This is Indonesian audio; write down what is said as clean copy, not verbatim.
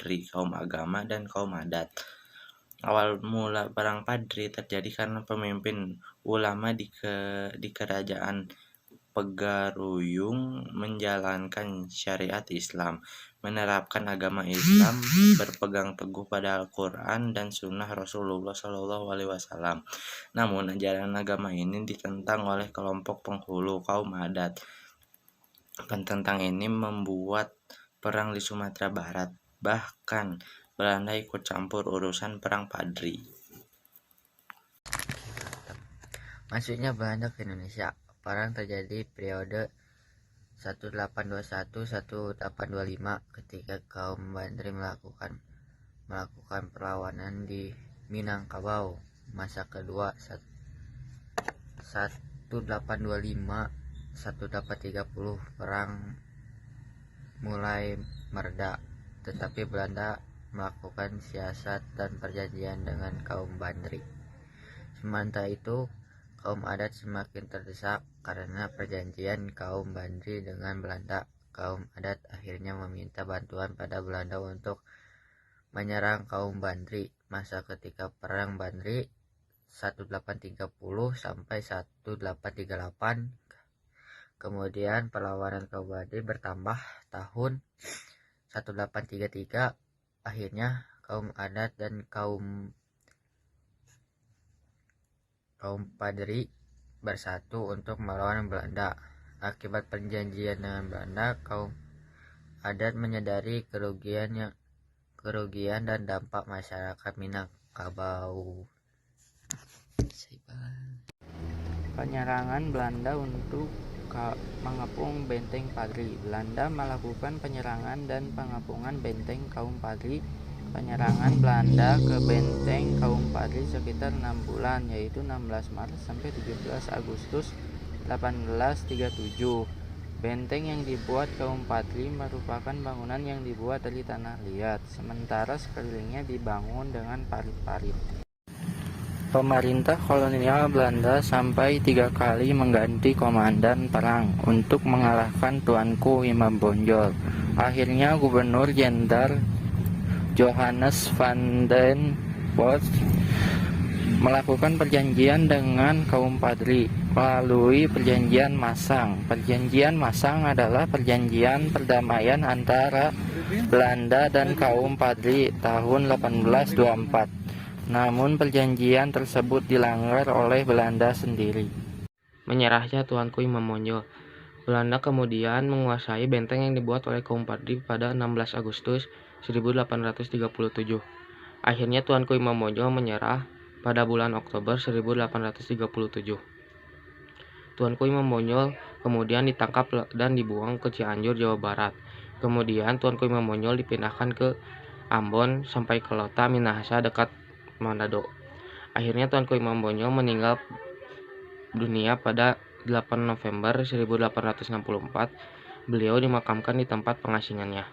Padri, kaum agama, dan kaum adat. Awal mula Perang Padri terjadi karena pemimpin ulama di kerajaan Pegaruyung menjalankan syariat Islam, menerapkan agama Islam, berpegang teguh pada Al-Quran dan Sunnah Rasulullah SAW. Namun, ajaran agama ini ditentang oleh kelompok penghulu kaum adat. Penentang ini membuat perang di Sumatera Barat. Bahkan, Belanda ikut campur urusan Perang Padri. Masuknya Belanda ke Indonesia. Perang terjadi periode 1821-1825 ketika kaum Bandri melakukan perlawanan di Minangkabau. Masa kedua 1825-1830 perang mulai mereda, tetapi Belanda melakukan siasat dan perjanjian dengan kaum Bandri. Sementara itu, kaum adat semakin terdesak karena perjanjian kaum Bandri dengan Belanda. Kaum adat akhirnya meminta bantuan pada Belanda untuk menyerang kaum Bandri. Masa ketika perang Bandri 1830 sampai 1838. Kemudian perlawanan kaum Bandri bertambah tahun 1833. Akhirnya kaum adat dan kaum Padri bersatu untuk melawan Belanda. Akibat perjanjian dengan Belanda, kaum adat menyadari kerugian dan dampak masyarakat Minangkabau. Penyerangan Belanda untuk mengepung benteng Padri. Belanda melakukan penyerangan dan pengepungan benteng kaum Padri. Penyerangan Belanda ke benteng kaum Padri sekitar 6 bulan, yaitu 16 Maret sampai 17 Agustus 1837. Benteng yang dibuat kaum Padri merupakan bangunan yang dibuat dari tanah liat, sementara sekelilingnya dibangun dengan parit-parit. Pemerintah kolonial Belanda sampai 3 kali mengganti komandan perang untuk mengalahkan Tuanku Imam Bonjol. Akhirnya Gubernur Jenderal Johannes van den Bosch melakukan perjanjian dengan kaum Padri melalui perjanjian Masang. Perjanjian Masang adalah perjanjian perdamaian antara Belanda dan kaum Padri tahun 1824. Namun perjanjian tersebut dilanggar oleh Belanda sendiri. Menyerahnya Tuanku Imam Bonjol. Belanda kemudian menguasai benteng yang dibuat oleh kaum Padri pada 16 Agustus 1837. Akhirnya Tuanku Imam Bonjol menyerah pada bulan Oktober 1837. Tuanku Imam Bonjol kemudian ditangkap dan dibuang ke Cianjur, Jawa Barat. Kemudian Tuanku Imam Bonjol dipindahkan ke Ambon sampai ke Lota, Minahasa dekat Manado. Akhirnya Tuanku Imam Bonjol meninggal dunia pada 8 November 1864. Beliau dimakamkan di tempat pengasingannya.